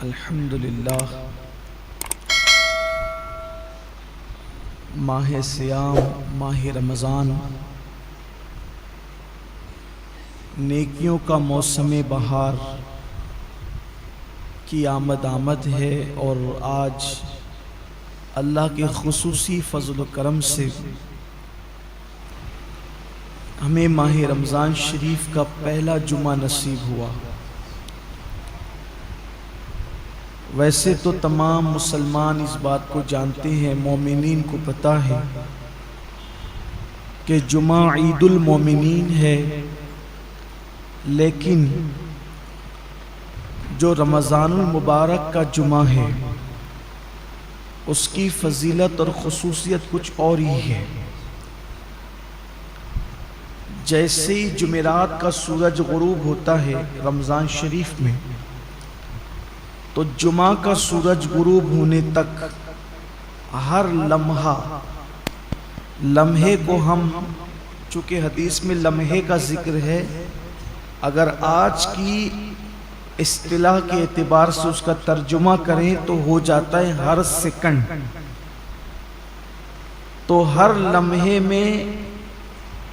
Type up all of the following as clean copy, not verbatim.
الحمدللہ ماہ صیام، ماہ رمضان، نیکیوں کا موسم بہار کی آمد ہے، اور آج اللہ کے خصوصی فضل و کرم سے ہمیں ماہ رمضان شریف کا پہلا جمعہ نصیب ہوا۔ ویسے تو تمام مسلمان اس بات کو جانتے ہیں، مومنین کو پتہ ہے کہ جمعہ عید المومنین ہے، لیکن جو رمضان المبارک کا جمعہ ہے اس کی فضیلت اور خصوصیت کچھ اور ہی ہے۔ جیسے ہی جمعرات کا سورج غروب ہوتا ہے رمضان شریف میں، تو جمعہ کا سورج غروب ہونے تک ہر لمحے کو ہم، چونکہ حدیث میں لمحے کا ذکر ہے، اگر آج کی اصطلاح کے اعتبار سے اس کا ترجمہ کریں تو ہو جاتا ہے ہر سیکنڈ۔ تو ہر لمحے میں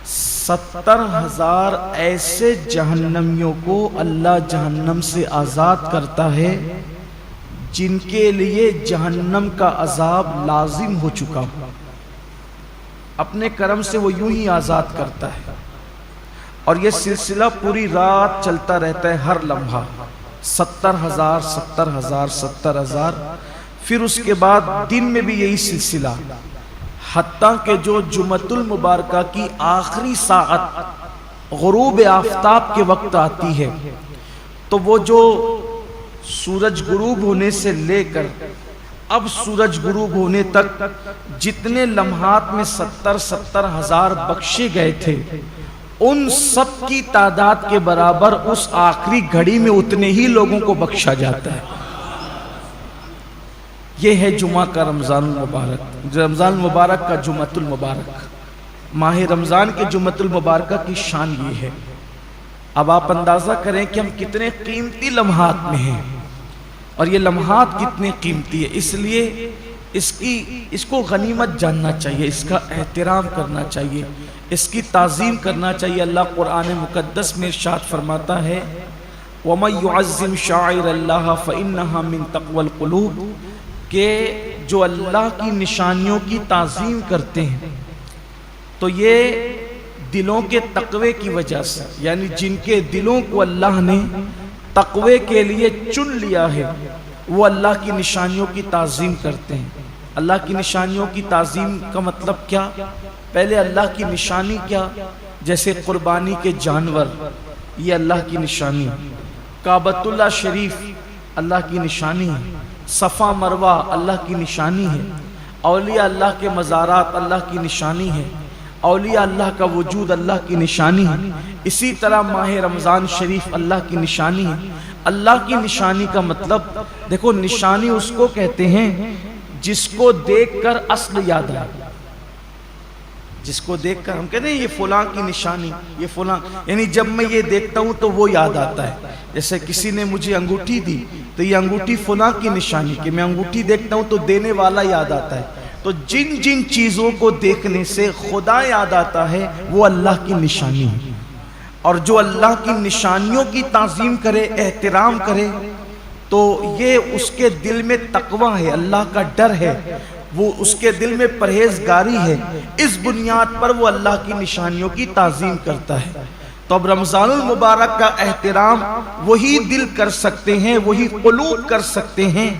70,000 ایسے جہنمیوں کو اللہ جہنم سے آزاد کرتا ہے جن کے لیے جہنم کا عذاب لازم ہو چکا ہو، اپنے کرم سے وہ یوں ہی آزاد کرتا ہے، اور یہ سلسلہ پوری رات چلتا رہتا ہے، ہر لمحہ 70,000، پھر اس کے بعد دن میں بھی یہی سلسلہ، حتیٰ کہ جو جمعۃ المبارکہ کی آخری ساعت غروب آفتاب کے وقت آتی ہے، تو وہ جو سورج غروب ہونے سے لے کر اب سورج غروب ہونے تک جتنے لمحات میں 70,000 بخشے گئے تھے، ان سب کی تعداد کے برابر اس آخری گھڑی میں اتنے ہی لوگوں کو بخشا جاتا ہے۔ یہ ہے جمعہ کا رمضان المبارک، رمضان المبارک کا جمعۃ المبارک، ماہ رمضان کے جمعۃ المبارکہ کی شان یہ ہے۔ اب آپ اندازہ کریں کہ ہم کتنے قیمتی لمحات میں ہیں، اور یہ لمحات کتنے قیمتی ہے، اس لیے اس کو غنیمت جاننا چاہیے، اس کا احترام کرنا چاہیے، اس کی تعظیم کرنا چاہیے۔ اللہ قرآن مقدس میں ارشاد فرماتا ہے وَمَن يُعَظِّمْ شَعَائِرَ اللَّهِ فَإِنَّهَا مِن تَقْوَى الْقُلُوبِ، کہ جو اللہ کی نشانیوں کی تعظیم کرتے ہیں تو یہ دلوں کے تقوی کی وجہ سے، یعنی جن کے دلوں کو اللہ نے تقوی کے لیے چن لیا ہے، وہ اللہ کی نشانیوں کی تعظیم کرتے ہیں۔ اللہ کی نشانیوں کی تعظیم کا مطلب کیا؟ پہلے اللہ کی نشانی کیا؟ جیسے قربانی کے جانور، یہ اللہ کی نشانی، کعبۃ اللہ شریف اللہ کی نشانی ہے، صفا مروہ اللہ کی نشانی ہے، اولیاء اللہ کے مزارات اللہ کی نشانی ہے، اولیاء اللہ کا وجود اللہ کی نشانی ہے۔ اسی طرح ماہ رمضان شریف اللہ کی نشانی ہے۔ اللہ کی نشانی کا مطلب دیکھو، نشانی اس کو کہتے ہیں جس کو دیکھ کر اصل یاد آئے، جس کو دیکھ کر ہم کہتے ہیں یہ فلاں کی نشانی، یہ فلاں، یعنی جب میں یہ دیکھتا ہوں تو وہ یاد آتا ہے۔ جیسے کسی نے مجھے انگوٹھی دی تو یہ انگوٹھی فلاں کی نشانی، کہ میں انگوٹھی دیکھتا ہوں تو دینے والا یاد آتا ہے۔ تو جن جن چیزوں کو دیکھنے سے خدا یاد آتا ہے وہ اللہ کی نشانی ہے، اور جو اللہ کی نشانیوں کی تعظیم کرے، احترام کرے، تو یہ اس کے دل میں تقوی ہے، اللہ کا ڈر ہے، وہ اس کے دل میں پرہیزگاری ہے، اس بنیاد پر وہ اللہ کی نشانیوں کی تعظیم کرتا ہے۔ تو اب رمضان المبارک کا احترام وہی دل کر سکتے ہیں، وہی قلوب کر سکتے ہیں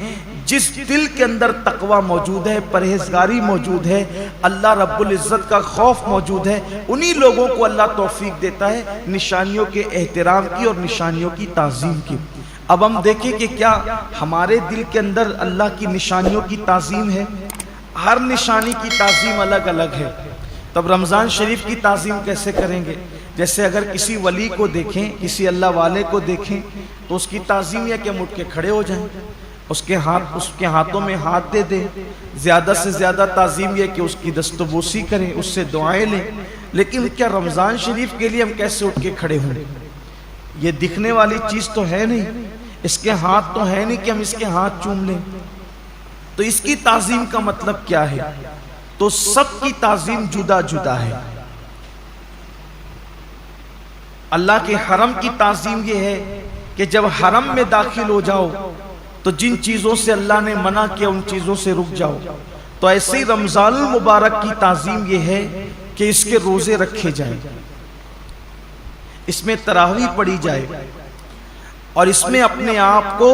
جس دل کے اندر تقوی موجود ہے، پرہیزگاری موجود ہے، اللہ رب العزت کا خوف موجود ہے۔ انہی لوگوں کو اللہ توفیق دیتا ہے نشانیوں کے احترام کی اور نشانیوں کی تعظیم کی۔ اب ہم دیکھیں کہ کیا ہمارے دل کے اندر اللہ کی نشانیوں کی تعظیم ہے؟ ہر نشانی کی تعظیم الگ الگ ہے۔ تب رمضان شریف کی تعظیم کیسے کریں گے؟ جیسے اگر کسی ولی کو دیکھیں، کسی اللہ والے کو دیکھیں، تو اس کی تعظیم یہ کہ ہم اٹھ کے کھڑے ہو جائیں، اس کے ہاتھوں میں ہاتھ دے دیں، زیادہ سے زیادہ تعظیم یہ کہ اس کی دست و بوسی کریں، اس سے دعائیں لیں۔ لیکن کیا رمضان شریف کے لیے ہم کیسے اٹھ کے کھڑے ہوں؟ یہ دکھنے والی چیز تو ہے نہیں۔ اس کے ہاتھ تو ہے نہیں کہ ہم اس کے ہاتھ چوم لیں. تو اس کی تعظیم کا مطلب کیا ہے؟ تو سب کی تعظیم جدا جدا ہے. اللہ کے حرم کی تعظیم یہ ہے کہ جب حرم میں داخل ہو جاؤ تو جن چیزوں سے اللہ نے منع کیا ان چیزوں سے رک جاؤ. تو ایسے ہی رمضان المبارک کی تعظیم یہ ہے کہ اس کے روزے رکھے جائیں، اس میں تراویح پڑھی جائے، اور اس میں اپنے آپ کو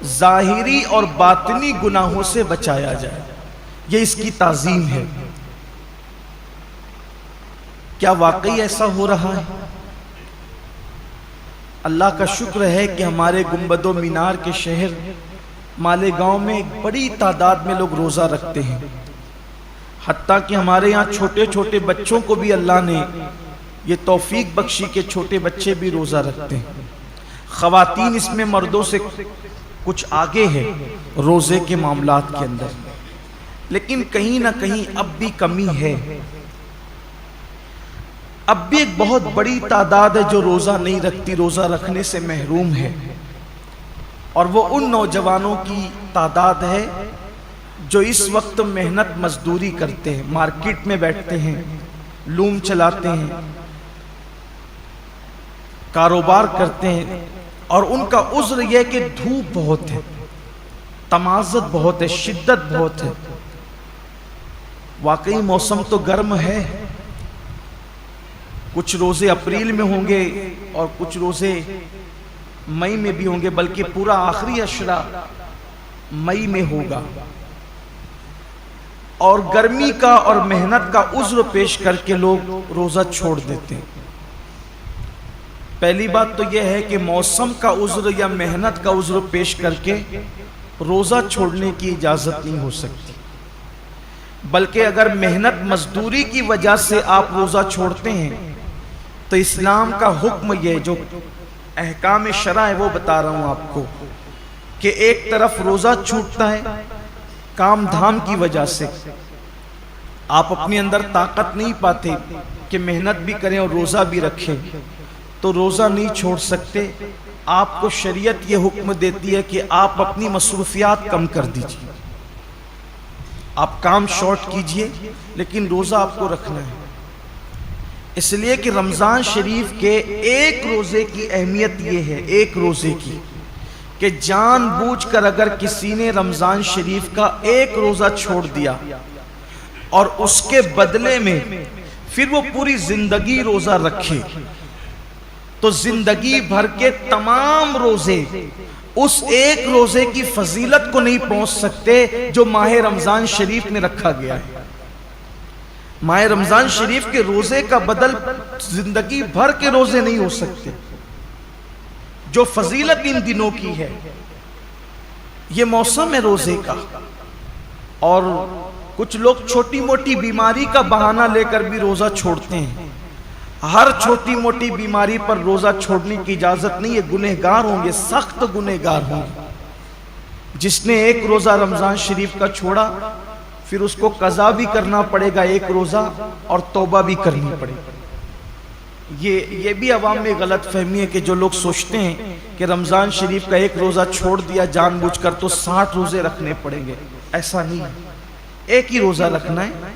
ظاہری اور باطنی گناہوں سے بچایا جائے. یہ اس کی تعظیم ہے. کیا واقعی ایسا ہو رہا ہے؟ اللہ کا شکر ہے کہ ہمارے گنبد و مینار کے شہر مالیگاؤں میں ایک بڑی تعداد میں لوگ روزہ رکھتے ہیں. حتیٰ کہ ہمارے یہاں چھوٹے چھوٹے بچوں کو بھی اللہ نے یہ توفیق بخشی کہ چھوٹے بچے بھی روزہ رکھتے ہیں. خواتین اس میں مردوں سے کچھ آگے ہے روزے کے معاملات کے اندر، لیکن کہیں نہ کہیں اب بھی کمی ہے. اب بھی ایک بہت بڑی تعداد ہے جو روزہ نہیں رکھتی، روزہ رکھنے سے محروم ہے. اور وہ ان نوجوانوں کی تعداد ہے جو اس وقت محنت مزدوری کرتے ہیں، مارکیٹ میں بیٹھتے ہیں، لوم چلاتے ہیں، کاروبار کرتے ہیں، اور ان کا عذر یہ کہ دھوپ بہت ہے، تمازت بہت ہے، شدت بہت ہے. واقعی موسم تو گرم ہے. کچھ روزے اپریل میں ہوں گے اور کچھ روزے مئی میں بھی ہوں گے، بلکہ پورا آخری عشرہ مئی میں ہوگا. اور گرمی کا اور محنت کا عذر پیش کر کے لوگ روزہ چھوڑ دیتے ہیں. پہلی بات تو یہ ہے کہ موسم کا عذر یا محنت کا عذر پیش کر کے روزہ چھوڑنے کی اجازت نہیں ہو سکتی، بلکہ اگر محنت مزدوری کی وجہ سے آپ روزہ چھوڑتے ہیں تو اسلام کا حکم یہ جو احکام شرع ہے وہ بتا رہا ہوں آپ کو، کہ ایک طرف روزہ چھوٹتا ہے کام دھام کی وجہ سے، آپ اپنے اندر طاقت نہیں پاتے کہ محنت بھی کریں اور روزہ بھی رکھیں، تو روزہ نہیں چھوڑ سکتے. آپ کو شریعت یہ حکم دیتی ہے کہ آپ اپنی مصروفیات کم کر دیجیے، آپ کام شارٹ کیجئے، لیکن روزہ آپ کو رکھنا ہے. اس لیے کہ رمضان شریف کے ایک روزے کی اہمیت یہ ہے، ایک روزے کی، کہ جان بوجھ کر اگر کسی نے رمضان شریف کا ایک روزہ چھوڑ دیا اور اس کے بدلے میں پھر وہ پوری زندگی روزہ رکھے، تو زندگی بھر کے تمام روزے اس ایک روزے کی فضیلت کو نہیں پہنچ سکتے جو ماہ رمضان شریف میں رکھا گیا ہے. ماہ رمضان شریف کے روزے کا بدل زندگی بھر کے روزے نہیں ہو سکتے. جو فضیلت ان دنوں کی ہے، یہ موسم ہے روزے کا. اور کچھ لوگ چھوٹی موٹی بیماری کا بہانہ لے کر بھی روزہ چھوڑتے ہیں. ہر چھوٹی موٹی بیماری پر روزہ چھوڑنے کی اجازت نہیں ہے. گنہگار ہوں گے، سخت گنہگار ہوں گے. جس نے ایک روزہ رمضان شریف کا چھوڑا پھر اس کو قضا بھی کرنا پڑے گا ایک روزہ، اور توبہ بھی کرنی پڑے گی. یہ بھی عوام میں غلط فہمی ہے کہ جو لوگ سوچتے ہیں کہ رمضان شریف کا ایک روزہ چھوڑ دیا جان بوجھ کر تو 60 روزے رکھنے پڑیں گے. ایسا نہیں ہے، ایک ہی روزہ رکھنا ہے.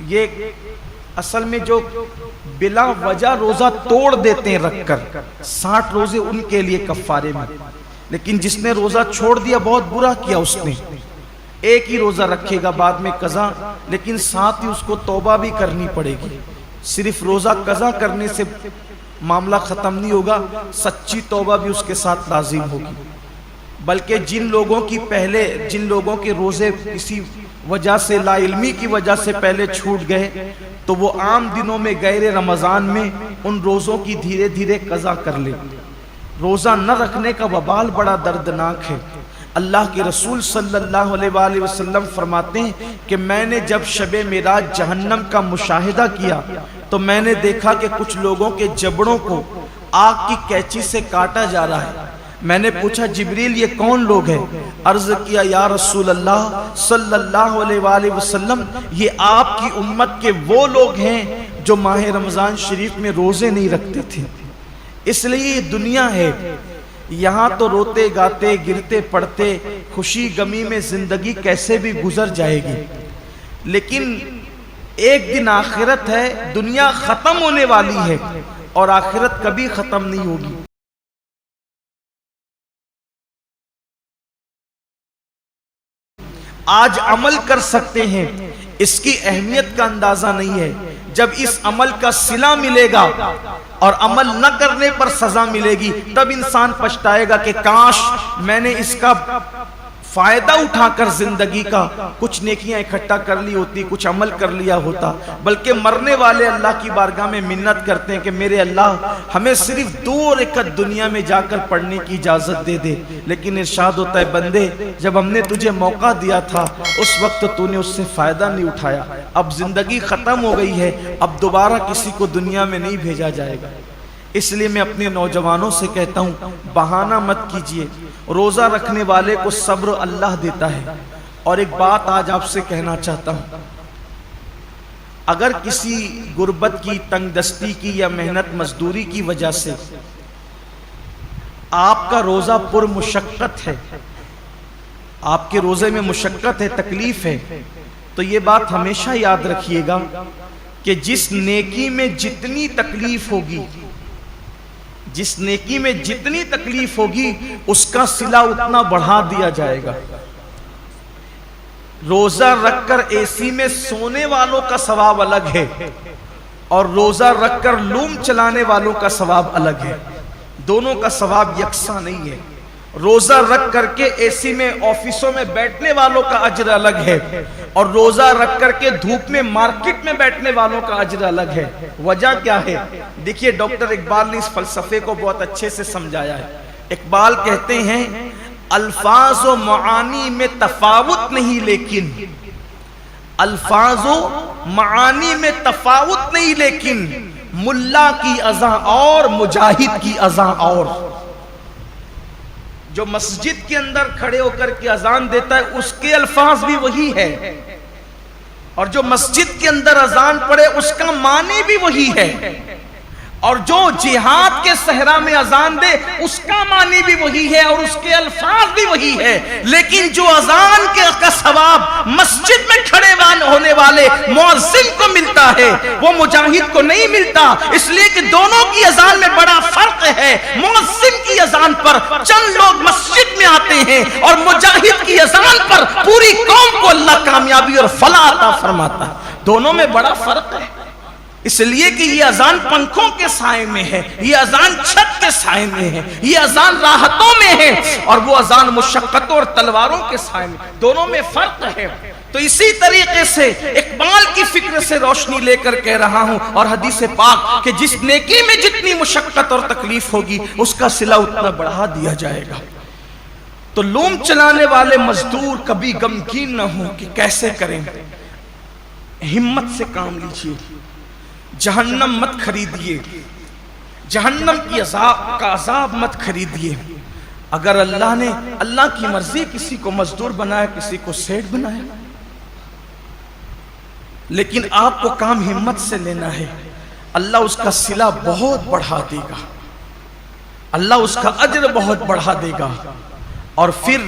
یہ اصل میں جو بلا وجہ روزہ توڑ دیتے ہیں رکھ کر، 60 روزے ان کے لیے کفارے میں. لیکن جس نے روزہ چھوڑ دیا بہت برا کیا اس نے. ایک ہی روزہ رکھے گا بعد میں قضا، لیکن ساتھ ہی اس کو توبہ بھی کرنی پڑے گی. صرف روزہ قضا کرنے سے معاملہ ختم نہیں ہوگا، سچی توبہ بھی اس کے ساتھ لازم ہوگی. بلکہ جن لوگوں کے روزے کسی وجہ سے، لا علمی کی وجہ سے پہلے چھوٹ گئے، تو وہ عام دنوں میں غیر رمضان میں ان روزوں کی دھیرے دھیرے قضا کر لیں. روزہ نہ رکھنے کا وبال بڑا دردناک ہے. اللہ کے رسول صلی اللہ علیہ وآلہ وسلم فرماتے ہیں کہ میں نے جب شب معراج جہنم کا مشاہدہ کیا تو میں نے دیکھا کہ کچھ لوگوں کے جبڑوں کو آگ کی کینچی سے کاٹا جا رہا ہے. میں نے پوچھا جبریل یہ کون لوگ ہیں؟ عرض کیا یا رسول اللہ صلی اللہ علیہ وآلہ وسلم یہ آپ کی امت کے وہ لوگ ہیں جو ماہ رمضان شریف میں روزے نہیں رکھتے تھے. اس لیے یہ دنیا ہے، یہاں تو روتے گاتے گرتے پڑتے خوشی غمی میں زندگی کیسے بھی گزر جائے گی، لیکن ایک دن آخرت ہے، دنیا ختم ہونے والی ہے اور آخرت کبھی ختم نہیں ہوگی۔ آج عمل کر سکتے ہیں، اس کی اہمیت کا اندازہ نہیں ہے، جب اس عمل کا صلہ ملے گا اور عمل نہ کرنے پر سزا ملے گی تب انسان پچھتائے گا کہ کاش میں نے اس کا فائدہ اٹھا کر زندگی کا کچھ نیکیاں اکٹھا کر لی ہوتی، کچھ عمل کر لیا ہوتا۔ بلکہ مرنے والے اللہ کی بارگاہ میں منت کرتے ہیں کہ میرے اللہ ہمیں صرف 2 رکعت دنیا میں جا کر پڑھنے کی اجازت دے دے، لیکن ارشاد ہوتا ہے بندے جب ہم نے تجھے موقع دیا تھا اس وقت تو نے اس سے فائدہ نہیں اٹھایا، اب زندگی ختم ہو گئی ہے، اب دوبارہ کسی کو دنیا میں نہیں بھیجا جائے گا۔ اس لیے میں اپنے نوجوانوں سے کہتا ہوں بہانہ مت کیجئے، روزہ رکھنے والے کو صبر اللہ دیتا ہے۔ اور ایک بات آج آپ سے کہنا چاہتا ہوں، اگر کسی غربت کی، تنگ دستی کی یا محنت مزدوری کی وجہ سے آپ کا روزہ پر مشقت ہے، آپ کے روزے میں مشقت ہے، تکلیف ہے، تو یہ بات ہمیشہ یاد رکھیے گا کہ جس نیکی میں جتنی تکلیف ہوگی، جس نیکی میں جتنی تکلیف ہوگی اس کا صلہ اتنا بڑھا دیا جائے گا۔ روزہ رکھ کر اے سی میں سونے والوں کا ثواب الگ ہے اور روزہ رکھ کر لوم چلانے والوں کا ثواب الگ ہے، دونوں کا ثواب یکساں نہیں ہے۔ روزہ رکھ کر کے اے سی میں آفسوں میں بیٹھنے والوں کا اجر الگ ہے اور روزہ رکھ کر کے دھوپ میں مارکیٹ میں بیٹھنے والوں کا اجر الگ ہے۔ وجہ کیا ہے؟ دیکھیے ڈاکٹر اقبال نے اس فلسفے کو بہت اچھے سے سمجھایا ہے۔ اقبال کہتے ہیں الفاظ و معانی میں تفاوت نہیں، لیکن الفاظ و معانی میں تفاوت نہیں، لیکن ملا کی اذاں اور مجاہد کی اذاں اور۔ جو مسجد کے اندر کھڑے ہو کر کے اذان دیتا ہے اس کے الفاظ بھی وہی ہے، اور جو مسجد کے اندر اذان پڑے اس کا معنی بھی وہی ہے، اور جو جہاد کے صحرا میں اذان دے اس کا معنی بھی وہی ہے اور اس کے الفاظ بھی وہی ہے، لیکن جو اذان کا ثواب مسجد میں کھڑے ہونے والے مؤذن کو ملتا ہے وہ مجاہد کو نہیں ملتا، اس لیے کہ دونوں کی اذان میں بڑا فرق ہے۔ مؤذن کی اذان پر چند لوگ مسجد میں آتے ہیں اور مجاہد کی اذان پر پوری قوم کو اللہ کامیابی اور فلاح عطا فرماتا ہے، دونوں میں بڑا فرق ہے۔ اس لیے کہ یہ اذان پنکھوں کے سائے میں ہے، یہ اذان چھت کے سائے میں ہے، یہ اذان راحتوں میں ہے، اور وہ اذان مشقتوں اور تلواروں کے سائے میں، دونوں میں فرق ہے۔ تو اسی طریقے سے اقبال کی فکر سے روشنی لے کر کہہ رہا ہوں، اور حدیث پاک کہ جس نیکی میں جتنی مشقت اور تکلیف ہوگی اس کا صلہ اتنا بڑھا دیا جائے گا۔ تو لوم چلانے والے مزدور کبھی غمگین نہ ہوں کہ کیسے کریں، ہمت سے کام لیجئے، جہنم مت خریدیے، جہنم کی عذاب مت خریدیے۔ اگر اللہ کی مرضی کسی کو مزدور بنایا، کسی کو سیٹ بنایا، لیکن آپ کو کام ہمت سے لینا ہے، اللہ اس کا صلہ بہت بڑھا دے گا، اللہ اس کا اجر بہت بڑھا دے گا۔ اور پھر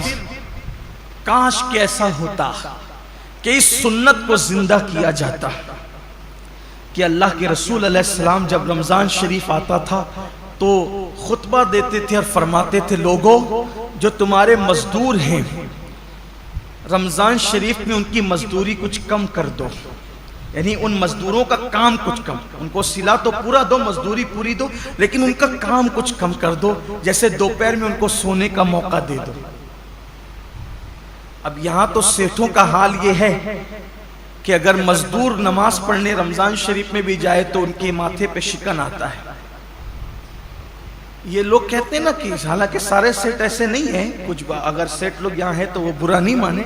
کاش کہ ایسا ہوتا کہ اس سنت کو زندہ کیا جاتا کہ اللہ کے رسول علیہ السلام جب رمضان شریف آتا تھا تو خطبہ دیتے تھے اور فرماتے تھے لوگوں جو تمہارے مزدور ہیں رمضان شریف میں ان کی مزدوری کچھ کم کر دو، یعنی ان مزدوروں کا کام کچھ کم، ان کو صلہ تو پورا دو، مزدوری پوری دو، لیکن ان کا کام کچھ کم کر دو، جیسے دوپہر میں ان کو سونے کا موقع دے دو۔ اب یہاں تو سیٹھوں کا حال یہ ہے کہ اگر مزدور نماز پڑھنے رمضان شریف میں بھی جائے تو ان کے ماتھے پہ شکن آتا ہے۔ یہ لوگ کہتے ہیں نا کہ حالانکہ سارے سیٹ ایسے نہیں ہیں، کچھ اگر سیٹ لوگ یہاں ہیں تو وہ برا نہیں مانے،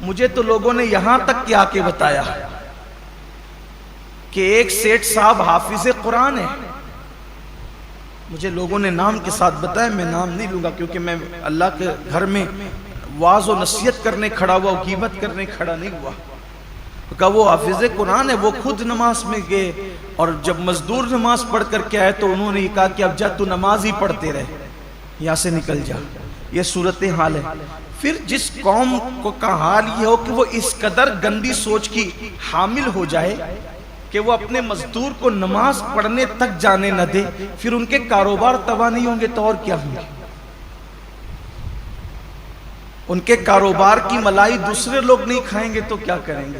مجھے تو لوگوں نے یہاں تک کیا کے بتایا کہ ایک سیٹ صاحب حافظ قرآن ہے، مجھے لوگوں نے نام کے ساتھ بتایا، میں نام نہیں لوں گا کیونکہ میں اللہ کے گھر میں واعظ و نصیحت کرنے کھڑا ہوا، غیبت کرنے کھڑا نہیں ہوا۔ کہا وہ حافظ قرآن ہے، وہ خود نماز میں گئے اور جب مزدور نماز پڑھ کر کے آئے تو انہوں نے کہا کہ اب جا تو نماز ہی پڑھتے رہے، یہاں سے نکل جا. یہ صورتحال ہے. پھر جس قوم کا حال یہ ہو کہ وہ اس قدر گندی سوچ کی حامل ہو جائے کہ وہ اپنے مزدور کو نماز پڑھنے تک جانے نہ دے، پھر ان کے کاروبار تباہ نہیں ہوں گے تو اور کیا ہوں گے؟ ان کے کاروبار کی ملائی دوسرے لوگ نہیں کھائیں گے تو کیا کریں گے؟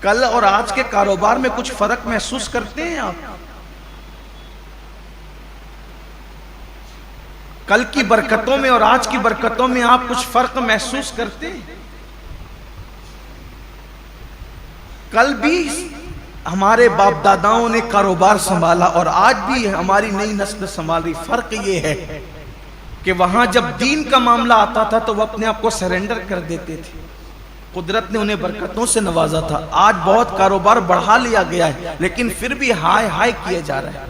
کل اور آج کے کاروبار میں کچھ فرق محسوس کرتے ہیں آپ؟ کل کی برکتوں میں اور آج کی برکتوں میں آپ کچھ فرق محسوس کرتے ہیں؟ کل بھی ہمارے باپ داداؤں نے کاروبار سنبھالا اور آج بھی ہماری نئی نسل سنبھال رہی. فرق یہ ہے کہ وہاں جب دین کا معاملہ آتا تھا تو وہ اپنے آپ کو سرنڈر کر دیتے تھے. قدرت نے انہیں برکتوں سے نوازا تھا. آج بہت کاروبار بڑھا لیا گیا ہے لیکن پھر بھی ہائے ہائے کیا جا رہا ہے.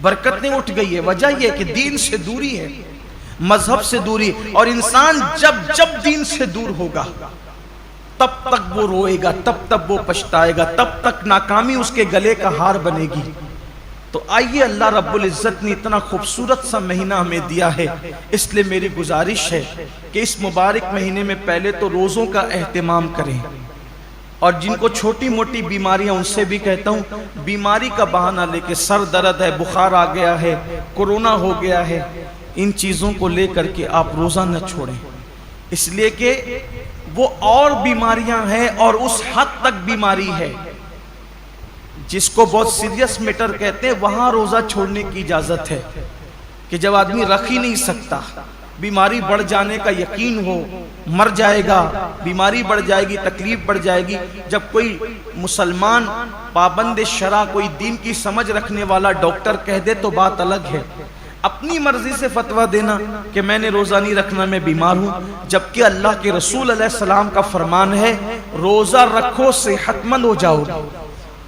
برکتیں اٹھ گئی ہے. وجہ یہ کہ دین سے دوری ہے، مذہب سے دوری. اور انسان جب دین سے دور ہوگا تب تک وہ روئے گا، تب تک وہ پچھتائے گا، تب تک ناکامی اس کے گلے کا ہار بنے گی. تو آئیے، اللہ رب العزت نے اتنا خوبصورت سا مہینہ ہمیں دیا ہے، اس لیے میری گزارش ہے کہ اس مبارک مہینے میں پہلے تو روزوں کا اہتمام کریں. اور جن کو چھوٹی موٹی بیماریاں ان سے بھی کہتا ہوں، بیماری کا بہانہ لے کے سر درد ہے، بخار آ گیا ہے، کورونا ہو گیا ہے، ان چیزوں کو لے کر کے آپ روزہ نہ چھوڑیں. اس لیے کہ وہ اور بیماریاں ہیں اور اس حد تک بیماری ہے جس کو بہت سیریس میٹر کہتے ہیں. وہاں روزہ چھوڑنے کی اجازت ہے کہ جب آدمی رکھ ہی نہیں سکتا، بیماری بڑھ جانے کا یقین ہو، مر جائے گا، بیماری بڑھ جائے گی، تکلیف بڑھ جائے گی. جب کوئی مسلمان پابند شرع، کوئی دین کی سمجھ رکھنے والا ڈاکٹر کہہ دے تو بات الگ ہے. اپنی مرضی سے فتویٰ دینا کہ میں نے روزہ نہیں رکھنا، میں بیمار ہوں، جبکہ اللہ کے رسول علیہ السلام کا فرمان ہے روزہ رکھو صحت مند ہو جاؤ.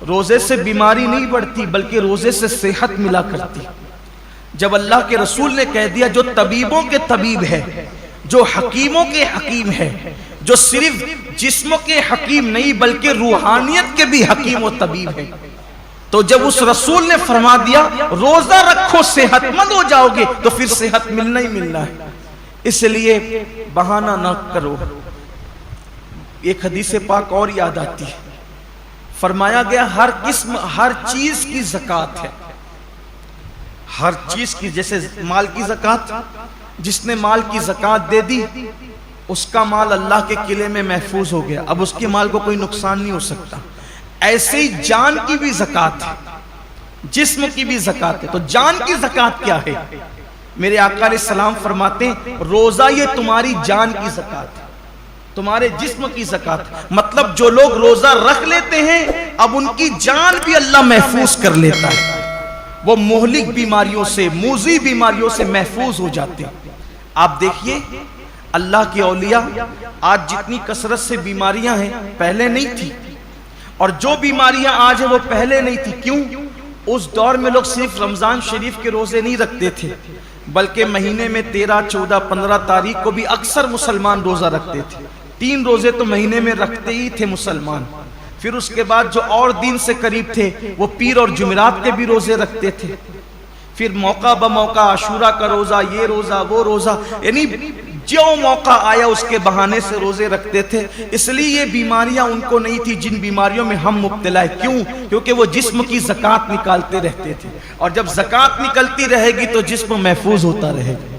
روزے سے بیماری نہیں بڑھتی بلکہ روزے سے صحت ملا کرتی. جب اللہ کے رسول نے کہہ دیا جو طبیبوں کے طبیب ہے، جو حکیموں کے حکیم ہے، جو صرف جسموں کے حکیم نہیں بلکہ روحانیت کے بھی حکیم و طبیب ہے، تو جب اس رسول نے فرما دیا روزہ رکھو صحت مند ہو جاؤ گے تو پھر صحت ملنا ہی ملنا ہے. اس لیے بہانہ نہ کرو. ایک حدیث پاک اور یاد آتی ہے، فرمایا گیا ہر قسم، ہر چیز کی زکوٰۃ ہے. ہر چیز کی، جیسے مال کی زکوٰۃ، جس نے مال کی زکوٰۃ دے دی اس کا مال اللہ کے قلعے میں محفوظ ہو گیا، اب اس کے مال کو کوئی نقصان نہیں ہو سکتا. ایسے ہی جان کی بھی زکوٰۃ ہے، جسم کی بھی زکوٰۃ ہے. تو جان کی زکوٰۃ کیا ہے؟ میرے آقا علیہ السلام فرماتے ہیں روزہ یہ تمہاری جان کی زکوٰۃ ہے، تمہارے جسم کی زکوٰۃ. مطلب جو لوگ روزہ رکھ لیتے ہیں اب ان کی جان بھی اللہ محفوظ کر لیتا ہے. وہ مہلک بیماریوں سے، موذی بیماریوں سے محفوظ ہو جاتے ہیں. آپ دیکھیے اللہ کے اولیاء، آج جتنی کثرت سے بیماریاں ہیں پہلے نہیں تھی، اور جو بیماریاں آج ہیں وہ پہلے نہیں تھی. کیوں؟ اس دور میں لوگ صرف رمضان شریف کے روزے نہیں رکھتے تھے بلکہ مہینے میں 13، 14، 15 تاریخ کو بھی اکثر مسلمان روزہ رکھتے تھے. 3 روزے تو مہینے میں رکھتے ہی تھے مسلمان. پھر اس کے بعد جو اور دین سے قریب تھے وہ پیر اور جمعرات کے بھی روزے رکھتے تھے. پھر موقع بموقع عاشورہ کا روزہ، یہ روزہ، وہ روزہ، یعنی جو موقع آیا اس کے بہانے سے روزے رکھتے تھے. اس لیے یہ بیماریاں ان کو نہیں تھی جن بیماریوں میں ہم مبتلا ہیں. کیوں؟ کیونکہ وہ جسم کی زکوٰۃ نکالتے رہتے تھے، اور جب زکوٰۃ نکلتی رہے گی تو جسم محفوظ ہوتا رہے گا.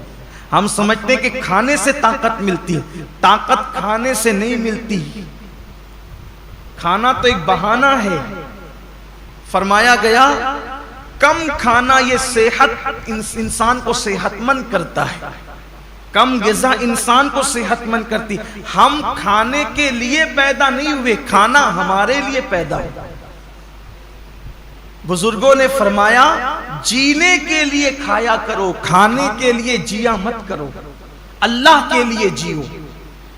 ہم سمجھتے ہیں کہ کھانے سے طاقت ملتی ہے، طاقت کھانے سے نہیں ملتی. کھانا تو ایک بہانہ ہے. فرمایا گیا کم کھانا یہ صحت انسان کو صحت مند کرتا ہے، کم غذا انسان کو صحت مند کرتی. ہم کھانے کے لیے پیدا نہیں ہوئے، کھانا ہمارے لیے پیدا ہوا. بزرگوں نے فرمایا جینے کے لیے کھایا کرو، کھانے کے لیے جیا مت کرو، اللہ کے لیے جیو.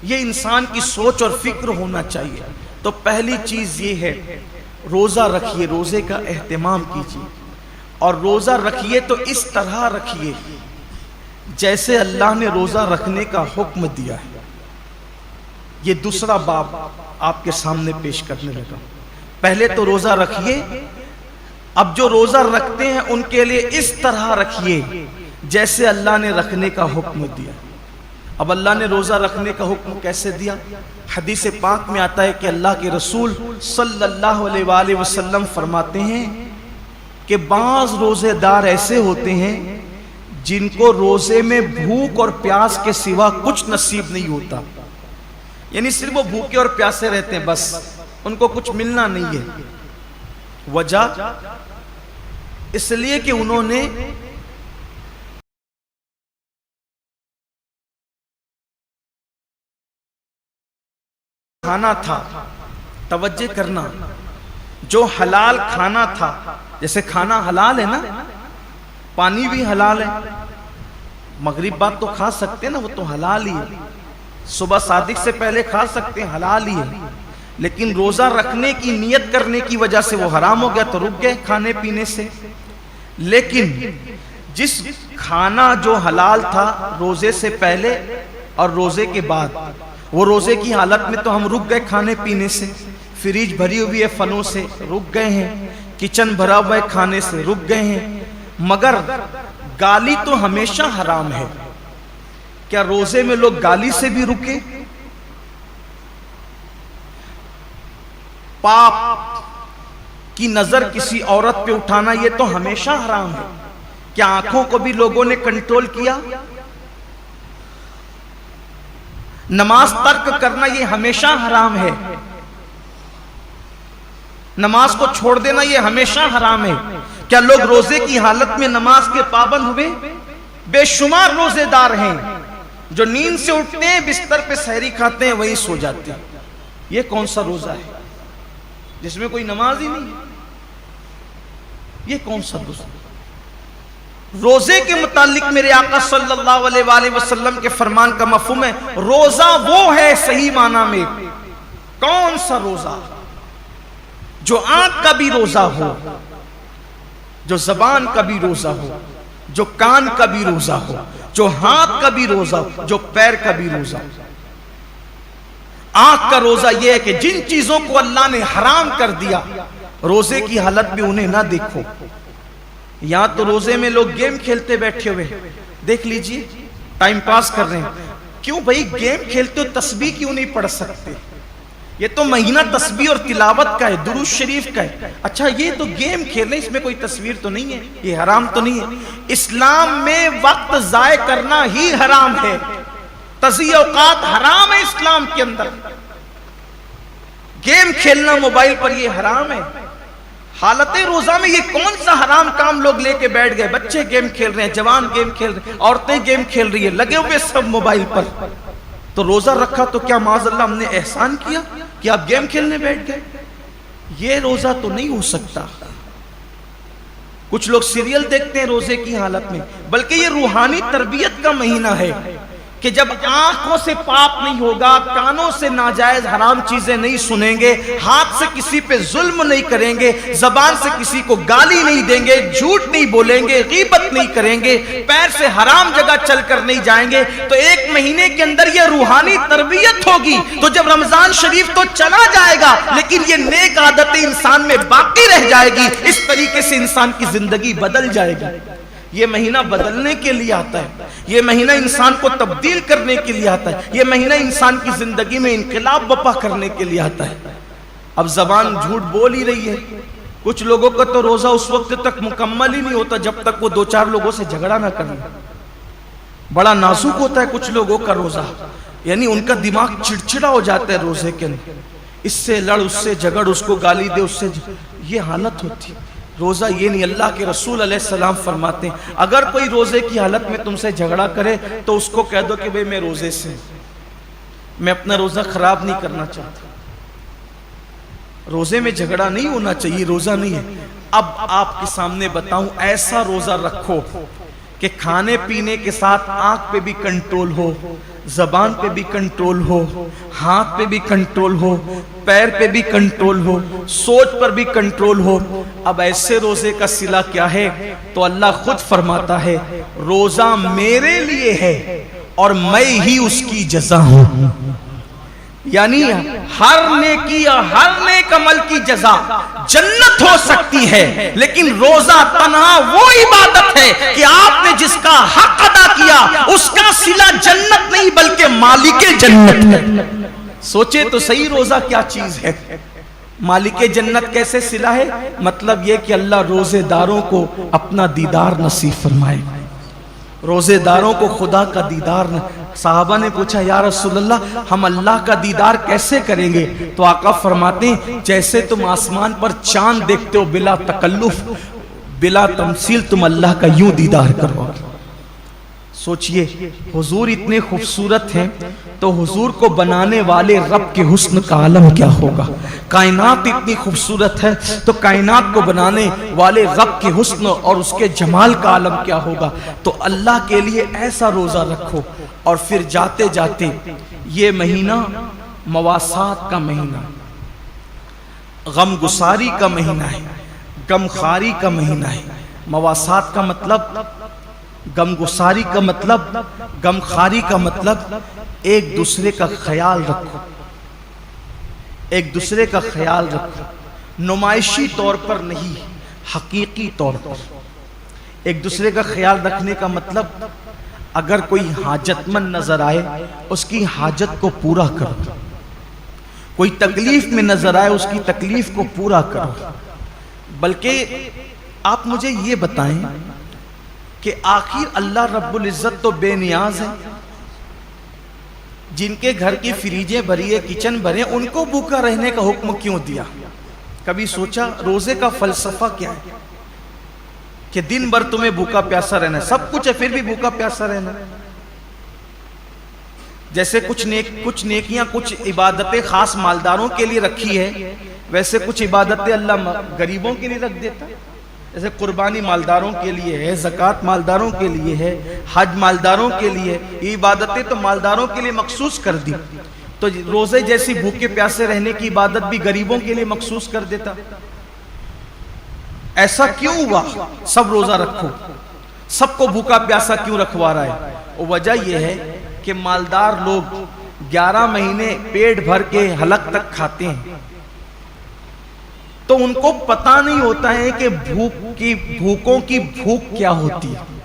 یہ انسان کی سوچ اور فکر ہونا چاہیے. تو پہلی چیز یہ ہے روزہ رکھیے، روزے کا اہتمام کیجیے، اور روزہ رکھیے تو اس طرح رکھیے جیسے اللہ نے روزہ رکھنے کا حکم دیا ہے. یہ دوسرا باب آپ کے سامنے پیش کرنے لگا. پہلے تو روزہ رکھیے، اب جو روزہ رکھتے ہیں ان کے لیے اس طرح رکھیے جیسے اللہ نے رکھنے کا حکم دیا۔ اب اللہ نے روزہ رکھنے کا حکم کیسے دیا؟ حدیث پاک میں آتا ہے کہ اللہ کے رسول صلی اللہ علیہ وآلہ وسلم فرماتے ہیں کہ بعض روزے دار ایسے ہوتے ہیں جن کو روزے میں بھوک اور پیاس کے سوا کچھ نصیب نہیں ہوتا، یعنی صرف وہ بھوکے اور پیاسے رہتے ہیں، بس ان کو کچھ ملنا نہیں ہے۔ وجہ اس لیے کہ انہوں نے کھانا تھا، توجہ کرنا، جو حلال کھانا تھا، جیسے کھانا حلال ہے نا، پانی بھی حلال ہے، مغرب بعد تو کھا سکتے ہیں نا، وہ تو حلال ہی ہے، صبح صادق سے پہلے کھا سکتے ہیں، حلال ہی ہے، لیکن روزہ رکھنے کی نیت کرنے کی وجہ سے وہ حرام ہو گیا تو رک گئے کھانے پینے سے۔ لیکن جس کھانا جو حلال تھا روزے سے پہلے اور روزے کے بعد، وہ روزے کی حالت میں تو ہم رک گئے کھانے پینے سے، فریج بھری ہوئی ہے پھلوں سے، رک گئے ہیں، کچن بھرا ہوا ہے کھانے سے، رک گئے ہیں، مگر گالی تو ہمیشہ حرام ہے۔ کیا روزے میں لوگ گالی سے بھی رکے؟ پاپ کی نظر کسی عورت پہ اٹھانا یہ تو ہمیشہ حرام ہے۔ کیا آنکھوں کو بھی لوگوں نے کنٹرول کیا؟ نماز ترک کرنا یہ ہمیشہ حرام ہے، نماز کو چھوڑ دینا یہ ہمیشہ حرام ہے۔ کیا لوگ روزے کی حالت میں نماز کے پابند ہوئے؟ بے شمار روزے دار ہیں جو نیند سے اٹھتے ہیں، بستر پہ سحری کھاتے ہیں، وہیں سو جاتے ہیں۔ یہ کون سا روزہ ہے جس میں کوئی نماز ہی نہیں ہے؟ یہ کون سا روزہ؟ روزے کے متعلق میرے آقا صلی اللہ علیہ وآلہ وسلم کے فرمان کا مفہوم ہے، روزہ وہ ہے صحیح معنی میں، کون سا روزہ؟ جو آنکھ کا بھی روزہ ہو، جو زبان کا بھی روزہ ہو، جو کان کا بھی روزہ ہو، جو ہاتھ کا بھی روزہ ہو، جو پیر کا بھی روزہ ہو۔ آنکھ کا روزہ یہ ہے کہ جن چیزوں کو اللہ نے حرام کر دیا روزے کی حالت میں انہیں نہ دیکھو۔ یہاں تو روزے میں لوگ گیم کھیلتے بیٹھے ہوئے، دیکھ لیجئے، ٹائم پاس کر رہے ہیں۔ کیوں بھائی گیم کھیلتے ہو؟ تسبیح کیوں نہیں پڑھ سکتے؟ یہ تو مہینہ تسبیح اور تلاوت کا ہے، درود شریف کا ہے۔ اچھا یہ تو گیم کھیل رہے ہیں، اس میں کوئی تصویر تو نہیں ہے، یہ حرام تو نہیں ہے؟ اسلام میں وقت ضائع کرنا ہی حرام ہے، تضییع اوقات حرام ہے اسلام کے اندر۔ گیم کھیلنا موبائل پر یہ حرام ہے۔ حالت روزہ میں یہ کون سا حرام کام لوگ لے کے بیٹھ گئے؟ بچے گیم کھیل رہے ہیں، جوان گیم کھیل رہے ہیں، عورتیں گیم کھیل رہی ہیں، لگے ہوئے سب موبائل پر۔ تو روزہ رکھا تو کیا معاذ اللہ ہم نے احسان کیا کہ آپ گیم کھیلنے بیٹھ گئے؟ یہ روزہ تو نہیں ہو سکتا۔ کچھ لوگ سیریل دیکھتے ہیں روزے کی حالت میں، بلکہ یہ روحانی تربیت کا مہینہ ہے کہ جب آنکھوں سے پاک نہیں ہوگا، کانوں سے ناجائز حرام چیزیں نہیں سنیں گے، ہاتھ سے کسی پہ ظلم نہیں کریں گے، زبان سے کسی کو گالی نہیں دیں گے، جھوٹ نہیں بولیں گے، غیبت نہیں کریں گے، پیر سے حرام جگہ چل کر نہیں جائیں گے، تو ایک مہینے کے اندر یہ روحانی تربیت ہوگی۔ تو جب رمضان شریف تو چلا جائے گا لیکن یہ نیک عادتیں انسان میں باقی رہ جائے گی، اس طریقے سے انسان کی زندگی بدل جائے گی۔ یہ مہینہ بدلنے کے لیے آتا ہے، یہ مہینہ انسان کو تبدیل کرنے کے لیے آتا ہے، یہ مہینہ انسان کی زندگی میں انقلاب برپا کرنے کے لیے آتا ہے۔ اب زبان جھوٹ بول ہی رہی ہے۔ کچھ لوگوں کا تو روزہ اس وقت تک مکمل ہی نہیں ہوتا جب تک وہ دو چار لوگوں سے جھگڑا نہ کریں۔ بڑا نازک ہوتا ہے کچھ لوگوں کا روزہ، یعنی ان کا دماغ چڑچڑا ہو جاتا ہے روزے کے اندر، اس سے لڑ، اس سے جھگڑ، اس کو گالی دے، اس سے یہ حالت ہوتی ہے۔ روزہ یہ نہیں، اللہ کے رسول علیہ السلام فرماتے ہیں اگر کوئی روزے کی حالت میں تم سے جھگڑا کرے تو اس کو کہہ دو کہ بھئی میں روزے سے ہوں، میں اپنا روزہ خراب نہیں کرنا چاہتا۔ روزے میں جھگڑا نہیں ہونا چاہیے، روزہ نہیں ہے۔ اب آپ کے سامنے بتاؤں، ایسا روزہ رکھو کہ کھانے پینے کے ساتھ آنکھ پہ بھی کنٹرول ہو، زبان پہ بھی کنٹرول ہو، ہاتھ پہ بھی کنٹرول ہو، پیر پہ بھی کنٹرول ہو، سوچ پر بھی کنٹرول ہو۔ اب ایسے روزے کا صلہ کیا ہے؟ تو اللہ خود فرماتا ہے روزہ میرے لیے ہے اور میں ہی اس کی جزا ہوں۔ یعنی ہر نیکی اور ہر نیک عمل کی جزا جنت ہو سکتی ہے، لیکن روزہ تنہا وہ عبادت ہے کہ آپ نے جس کا حق ادا کیا اس کا صلہ جنت نہیں بلکہ مالک جنت ہے۔ سوچے تو صحیح روزہ کیا چیز ہے، مالک جنت کیسے صلہ ہے؟ مطلب یہ کہ اللہ روزے داروں کو اپنا دیدار نصیب فرمائے، روزے داروں کو خدا کا دیدار۔ صحابہ نے پوچھا یا رسول اللہ ہم اللہ کا دیدار کیسے کریں گے؟ تو آقا فرماتے ہیں جیسے تم آسمان پر چاند دیکھتے ہو بلا تکلف بلا تمثیل، تم اللہ کا یوں دیدار کرو۔ سوچئے حضور اتنے خوبصورت ہیں تو حضور کو بنانے والے رب کے حسن کا عالم کیا ہوگا؟ کائنات اتنی خوبصورت ہے تو کائنات کو بنانے والے رب کے حسن اور اس کے جمال کا عالم کیا ہوگا؟ تو اللہ کے لیے ایسا روزہ رکھو، اور پھر جاتے جاتے یہ مہینہ مواسات کا مہینہ، غم گساری کا مہینہ ہے، غم خاری کا مہینہ ہے۔ مواسات کا مطلب، غم گساری کا مطلب، غم خاری کا مطلب ایک دوسرے کا خیال رکھو، ایک دوسرے کا خیال رکھو، نمائشی طور پر نہیں، حقیقی طور پر۔ ایک دوسرے کا خیال رکھنے کا مطلب اگر کوئی حاجت مند نظر آئے اس کی حاجت کو پورا کرو، کوئی تکلیف میں نظر آئے اس کی تکلیف کو پورا کرو۔ بلکہ آپ مجھے یہ بتائیں کہ آخر اللہ رب العزت تو بے نیاز ہے، جن کے گھر کی فریجیں بھری ہے، کچن بھرے، ان کو بھوکا رہنے کا حکم کیوں دیا؟ کبھی سوچا روزے کا فلسفہ کیا ہے کہ دن بھر تمہیں بھوکا پیاسا رہنا ہے، سب کچھ ہے پھر بھی بھوکا پیاسا رہنا؟ جیسے کچھ نیکیاں کچھ عبادتیں خاص مالداروں کے لیے رکھی ہے، ویسے کچھ عبادتیں اللہ غریبوں کے لیے رکھ دیتا ہے۔ جیسے قربانی مالداروں کے لیے ہے، زکوٰۃ مالداروں کے لیے ہے، حج مالداروں کے لیے، یہ عبادتیں تو مالداروں کے لیے مخصوص کر دی، تو روزے جیسی بھوکے پیاسے رہنے کی عبادت بھی غریبوں کے لیے مخصوص کر دیتا۔ ایسا کیوں ہوا؟ سب روزہ رکھو، سب کو بھوکا پیاسا کیوں رکھوا رہا ہے؟ وجہ یہ ہے کہ مالدار لوگ 11 مہینے پیٹ بھر کے حلق تک کھاتے ہیں، تو ان کو پتہ نہیں ہوتا ہے کہ بھوکوں کی بھوک کیا ہوتی ہے۔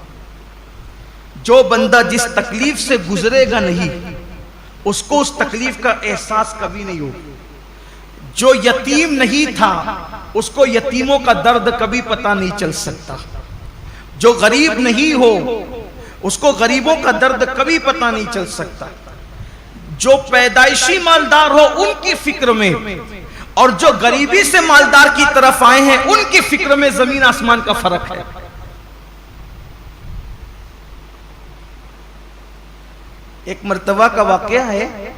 جو بندہ جس تکلیف سے گزرے گا نہیں اس کو اس تکلیف کا احساس کبھی نہیں ہوگا۔ جو یتیم نہیں تھا اس کو یتیموں کا درد کبھی پتہ نہیں چل سکتا۔ جو غریب نہیں ہو اس کو غریبوں کا درد کبھی پتہ نہیں چل سکتا۔ جو پیدائشی مالدار ہو ان کی فکر میں، اور جو غریبی سے مالدار کی طرف آئے ہیں ان کی فکر میں زمین آسمان کا فرق ہے۔ ایک مرتبہ کا واقعہ ہے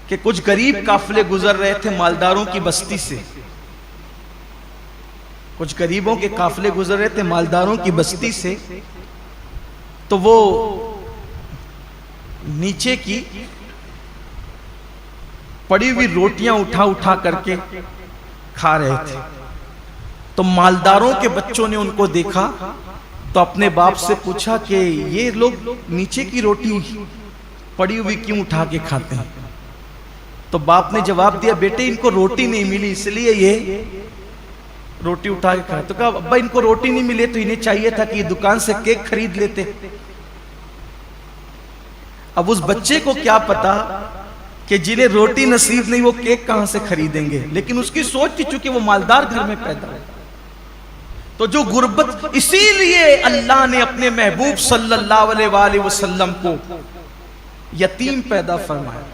کہ کچھ غریب قافلے گزر رہے تھے مالداروں کی بستی سے، کچھ غریبوں کے قافلے گزر رہے تھے مالداروں کی بستی سے، تو وہ نیچے کی پڑی ہوئی روٹیاں اٹھا کر کے کھا رہے تھے۔ تو مالداروں کے بچوں نے ان کو دیکھا تو اپنے باپ سے پوچھا کہ یہ لوگ نیچے کی روٹی پڑی ہوئی کیوں اٹھا کے کھاتے ہیں؟ تو باپ نے جواب دیا بیٹے ان کو روٹی نہیں ملی اس لیے یہ روٹی اٹھا کے کھاتے۔ تو کہا ابا ان کو روٹی نہیں ملے تو انہیں چاہیے تھا کہ یہ دکان سے کیک خرید لیتے۔ اب اس بچے کو کیا پتا کہ جنہیں روٹی نصیب نہیں وہ کیک کہاں سے خریدیں گے، لیکن اس کی سوچ تھی چونکہ وہ مالدار گھر میں پیدا ہے۔ تو جو غربت، اسی لیے اللہ نے اپنے محبوب صلی اللہ علیہ وآلہ وسلم کو یتیم پیدا فرمایا،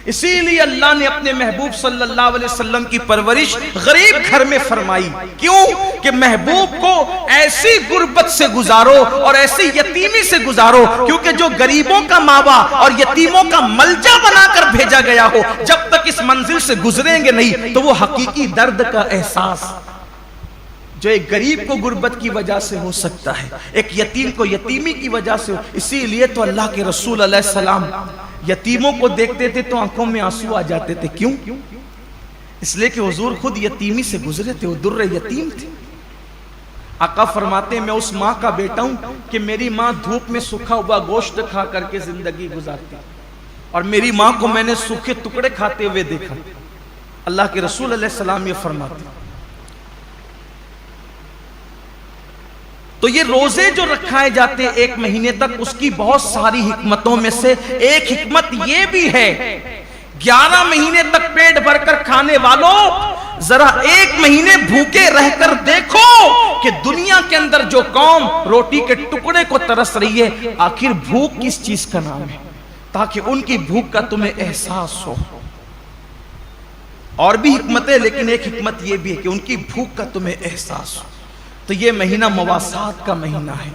اسی لیے اللہ نے اپنے محبوب صلی اللہ علیہ وسلم کی پرورش غریب گھر میں فرمائی۔ کیوں؟ کہ محبوب کو ایسی غربت سے گزارو اور ایسی یتیمی سے گزارو، کیونکہ جو غریبوں کا ماوا اور یتیموں کا ملجا بنا کر بھیجا گیا ہو، جب تک اس منزل سے گزریں گے نہیں تو وہ حقیقی درد کا احساس جو ایک غریب کو غربت کی وجہ سے ہو سکتا ہے، ایک یتیم کو یتیمی کی وجہ سے ہو۔ اسی لیے تو اللہ کے رسول علیہ السلام یتیموں کو دیکھتے تھے تو آنکھوں میں آنسو آ جاتے تھے۔ کیوں؟ اس لیے کہ حضور خود یتیمی سے گزرے تھے، وہ در یتیم تھے۔ آقا فرماتے ہیں میں اس ماں کا بیٹا ہوں کہ میری ماں دھوپ میں سکھا ہوا گوشت کھا کر کے زندگی گزارتی، اور میری ماں کو میں نے سوکھے ٹکڑے کھاتے ہوئے دیکھا۔ اللہ کے رسول علیہ السلام یہ فرماتے ہیں۔ تو یہ روزے جو رکھائے جاتے ہیں ایک مہینے تک، اس کی بہت ساری حکمتوں میں سے ایک حکمت یہ بھی ہے، 11 مہینے تک پیٹ بھر کر کھانے والوں ذرا ایک مہینے بھوکے رہ کر دیکھو کہ دنیا کے اندر جو قوم روٹی کے ٹکڑے کو ترس رہی ہے، آخر بھوک کس چیز کا نام ہے، تاکہ ان کی بھوک کا تمہیں احساس ہو۔ اور بھی حکمتیں، لیکن ایک حکمت یہ بھی ہے کہ ان کی بھوک کا تمہیں احساس ہو۔ تو یہ مہینہ مواسات کا مہینہ ہے،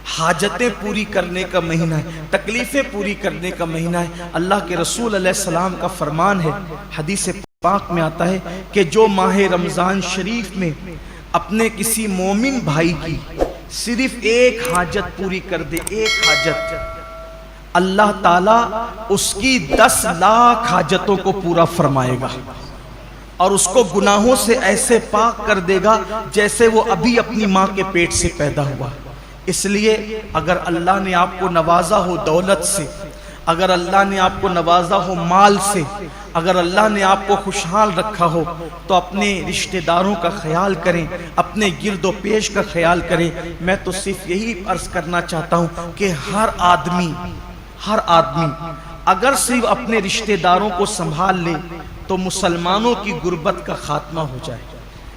حاجتیں پوری کرنے کا مہینہ ہے، تکلیفیں پوری کرنے کا مہینہ ہے۔ اللہ کے رسول علیہ السلام کا فرمان ہے، حدیث پاک میں آتا ہے کہ جو ماہ رمضان شریف میں اپنے کسی مومن بھائی کی صرف ایک حاجت پوری کر دے، ایک حاجت، اللہ تعالیٰ اس کی 10 لاکھ حاجتوں کو پورا فرمائے گا، اور اس کو گناہوں سے ایسے پاک کر دے گا جیسے وہ ابھی اپنی ماں کے پیٹ سے پیدا ہوا۔ اس لیے اگر اللہ نے آپ کو نوازا ہو دولت سے، اگر اللہ نے آپ کو نوازا ہو مال سے، اگر اللہ نے آپ کو خوشحال رکھا ہو، تو اپنے رشتہ داروں کا خیال کریں، اپنے گرد و پیش کا خیال کریں۔ میں تو صرف یہی عرض کرنا چاہتا ہوں کہ ہر آدمی اگر صرف اپنے رشتہ داروں کو سنبھال لے تو مسلمانوں کی غربت کا خاتمہ ہو جائے۔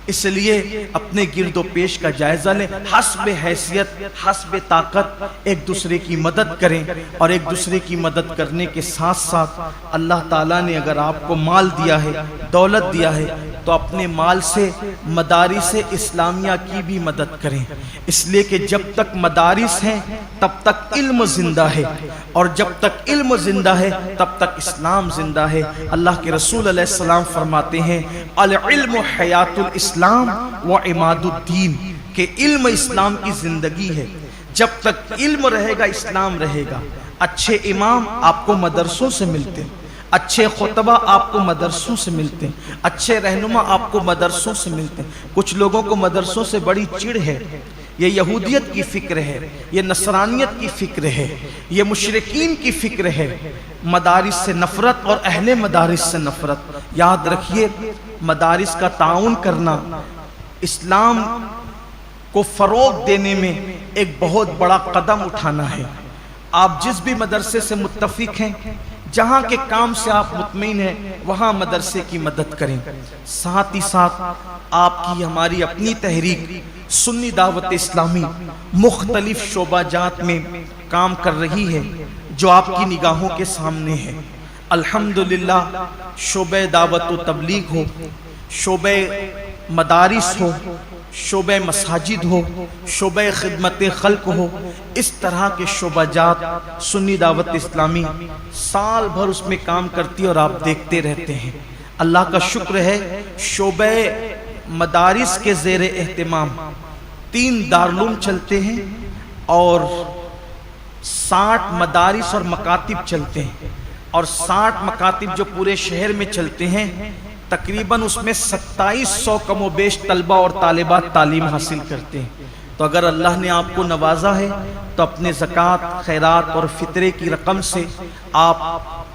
اس لیے اپنے گرد و پیش کا جائزہ لیں، حسب حیثیت، حسب طاقت ایک دوسرے کی مدد کریں، اور ایک دوسرے کی مدد کرنے کے ساتھ ساتھ اللہ تعالیٰ نے اگر آپ کو مال دیا ہے، دولت دیا ہے، تو اپنے مال سے مدارس اسلامیہ کی بھی مدد کریں۔ اس لیے کہ جب تک مدارس ہیں تب تک علم زندہ ہے، اور جب تک علم زندہ ہے تب تک اسلام زندہ ہے۔ اللہ کے رسول علیہ السلام فرماتے ہیں العلم حیات الاسلام و عماد الدین، کہ علم اسلام کی زندگی ہے۔ جب تک علم رہے گا اسلام رہے گا۔ اچھے امام آپ کو مدرسوں سے ملتے ہیں، اچھے خطبہ آپ کو مدرسوں سے ملتے ہیں، اچھے رہنما آپ کو مدرسوں سے ملتے ہیں۔ کچھ لوگوں کو مدرسوں سے بڑی چڑ ہے، یہ یہودیت کی فکر ہے، یہ نصرانیت کی فکر ہے، یہ مشرکین کی فکر ہے، مدارس سے نفرت اور اہل مدارس سے نفرت۔ یاد رکھیے، مدارس کا تعاون کرنا اسلام کو فروغ دینے میں ایک بہت بڑا قدم اٹھانا ہے۔ آپ جس بھی مدرسے سے متفق ہیں، جہاں کے کام سے آپ مطمئن ہیں، وہاں مدرسے کی مدد کریں۔ ساتھ ہی ساتھ آپ کی ہماری اپنی تحریک سنی دعوت اسلامی مختلف شعبہ جات میں کام کر رہی ہے، جو آپ کی نگاہوں کے سامنے ہے۔ الحمدللہ شعبہ دعوت و تبلیغ ہو، شعبہ مدارس ہو، شعبہ مساجد ہو، شعبہ خدمت خلق ہو، اس طرح کے شعبہ جات سنی دعوت اسلامی سال بھر اس میں کام کرتی ہے، اور آپ دیکھتے رہتے ہیں۔ اللہ کا شکر ہے، شعبہ مدارس کے زیر اہتمام 3 دارالعلوم چلتے ہیں، اور 60 مدارس اور مکاتب چلتے ہیں، اور 60 مکاتب جو پورے شہر میں چلتے ہیں، تقریباً اس میں 2700 کم و بیش طلبہ اور طالبات تعلیم حاصل کرتے ہیں۔ تو اگر اللہ نے آپ کو نوازا ہے تو اپنے زکوٰۃ، خیرات اور فطرے کی رقم سے آپ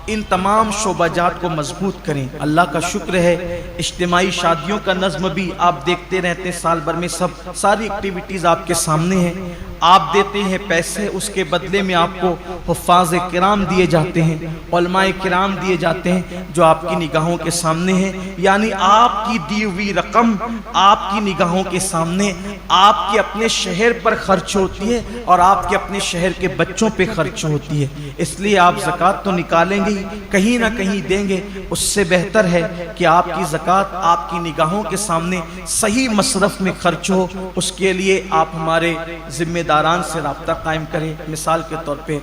ان تمام شعبہ جات کو مضبوط کریں۔ اللہ کا شکر ہے، اجتماعی شادیوں کا نظم بھی آپ دیکھتے رہتے ہیں، سال بھر میں ساری ایکٹیویٹیز آپ کے سامنے ہیں۔ آپ دیتے ہیں پیسے، اس کے بدلے میں آپ کو حفاظ کرام دیے جاتے ہیں، علماء کرام دیے جاتے ہیں، جو آپ کی نگاہوں کے سامنے ہیں۔ یعنی آپ کی دی ہوئی رقم آپ کی نگاہوں کے سامنے آپ کے اپنے شہر پر خرچ ہوتی ہے، اور آپ کے اپنے شہر کے بچوں پہ خرچ ہوتی ہے۔ اس لیے آپ زکوٰۃ تو نکالیں گے، کہیں نہ کہیں دیں گے۔ اس سے بہتر ہے کہ آپ کی زکوٰۃ آپ کی نگاہوں کے سامنے صحیح مصرف میں خرچ ہو۔ اس کے لیے آپ ہمارے ذمہ داران سے رابطہ قائم کریں۔ مثال کے طور پہ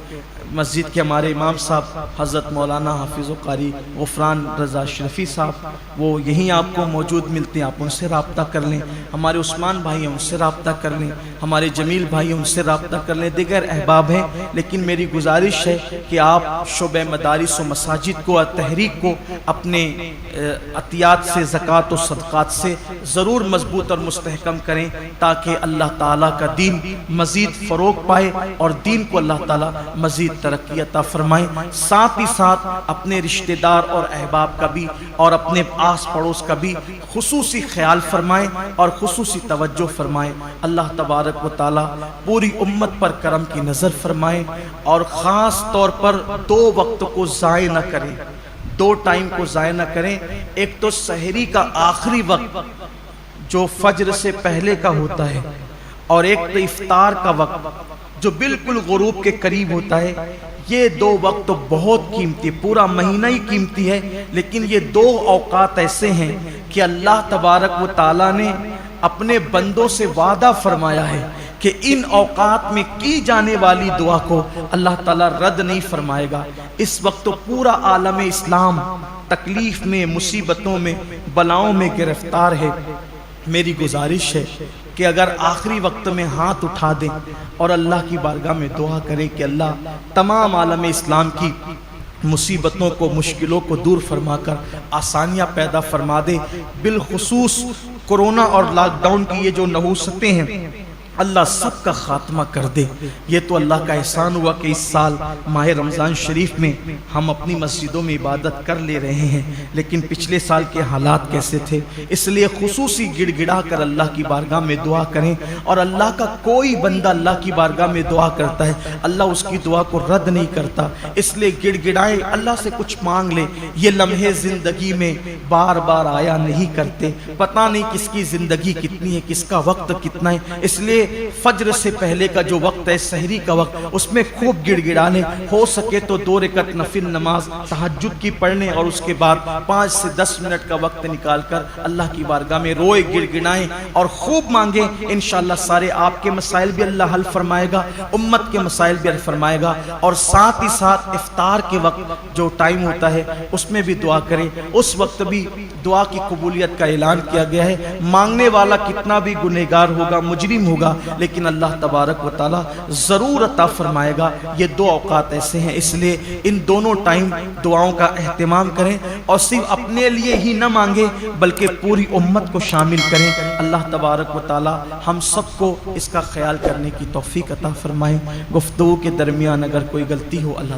مسجد کے ہمارے امام صاحب حضرت مولانا حافظ و قاری غفران رضا اشرفی صاحب، وہ یہیں آپ کو موجود ملتے ہیں، آپ ان سے رابطہ کر لیں۔ ہمارے عثمان بھائی ہیں، ان سے سے رابطہ کر لیں، ہمارے جمیل بھائی ان سے رابطہ کر لیں، دیگر احباب ہیں، لیکن میری گزارش ہے کہ آپ شعبہ مدارس و مساجد کو اور تحریک کو اپنے عطیات سے، زکوٰۃ و صدقات سے ضرور مضبوط اور مستحکم کریں، تاکہ اللہ تعالیٰ کا دین مزید فروغ پائے اور دین کو اللہ تعالیٰ مزید ترقی عطا فرمائے۔ ساتھ ہی ساتھ اپنے رشتہ دار اور احباب کا بھی اور اپنے آس پڑوس کا بھی خصوصی خیال فرمائیں اور خصوصی توجہ فرمائیں۔ اللہ تبارک و تعالیٰ پوری امت پر کرم کی نظر فرمائیں اور خاص طور پر 2 وقت کو ضائع نہ کریں، 2 ٹائم کو ضائع نہ کریں۔ ایک تو سحری کا آخری وقت جو فجر سے پہلے کا ہوتا ہے، اور ایک تو افطار کا وقت جو بالکل غروب کے قریب ہوتا ہے۔ یہ 2 وقت تو بہت قیمتی، پورا مہینہ ہی قیمتی ہے، لیکن یہ 2 اوقات ایسے ہیں کہ اللہ تبارک و تعالیٰ نے اپنے بندوں سے وعدہ فرمایا ہے کہ ان اوقات میں کی جانے والی دعا کو اللہ تعالیٰ رد نہیں فرمائے گا۔ اس وقت تو پورا عالم اسلام تکلیف میں، مصیبتوں میں، بلاؤں میں گرفتار ہے۔ میری گزارش ہے کہ اگر آخری وقت میں ہاتھ اٹھا دیں اور اللہ کی بارگاہ میں دعا کریں کہ اللہ تمام عالم اسلام کی مصیبتوں کو، مشکلوں کو دور فرما کر آسانیاں پیدا فرما دے، بالخصوص کورونا اور لاک ڈاؤن کی یہ جو نحوستیں ہیں، اللہ سب کا خاتمہ کر دے۔ یہ تو اللہ کا احسان ہوا کہ اس سال ماہ رمضان شریف میں ہم اپنی مسجدوں میں عبادت کر لے رہے ہیں، لیکن پچھلے سال کے حالات کیسے تھے، اس لیے خصوصی گڑ گڑا کر اللہ کی بارگاہ میں دعا کریں۔ اور اللہ کا کوئی بندہ اللہ کی بارگاہ میں دعا کرتا ہے، اللہ اس کی دعا کو رد نہیں کرتا، اس لیے گڑ گڑائیں، اللہ سے کچھ مانگ لیں۔ یہ لمحے زندگی میں بار بار آیا نہیں کرتے، پتہ نہیں کس کی زندگی کتنی ہے، کس کا وقت کتنا ہے، اس لیے فجر سے پہلے کا جو وقت ہے، سحری کا وقت، اس میں خوب گڑ گڑا لیں۔ ہو سکے تو 2 رکعت نفل نماز تہجد کی پڑھنے، اور اس کے بعد 5 سے 10 منٹ کا وقت نکال کر اللہ کی بارگاہ میں روئے، گڑ گڑائیں اور خوب مانگیں۔ انشاءاللہ سارے آپ کے مسائل بھی اللہ حل فرمائے گا، امت کے مسائل بھی حل فرمائے گا۔ اور ساتھ ہی ساتھ افطار کے وقت جو ٹائم ہوتا ہے اس میں بھی دعا کریں، اس وقت بھی دعا کی قبولیت کا اعلان کیا گیا ہے۔ مانگنے والا کتنا بھی گنہگار ہوگا، مجرم ہوگا، لیکن اللہ تبارک و تعالیٰ ضرور عطا فرمائے گا۔ یہ 2 اوقات ایسے ہیں، اس لیے ان دونوں ٹائم دعاؤں کا اہتمام کریں، اور صرف اپنے لیے ہی نہ مانگیں بلکہ پوری امت کو شامل کریں۔ اللہ تبارک و تعالیٰ ہم سب کو اس کا خیال کرنے کی توفیق عطا فرمائے۔ گفتگو کے درمیان اگر کوئی غلطی ہو، اللہ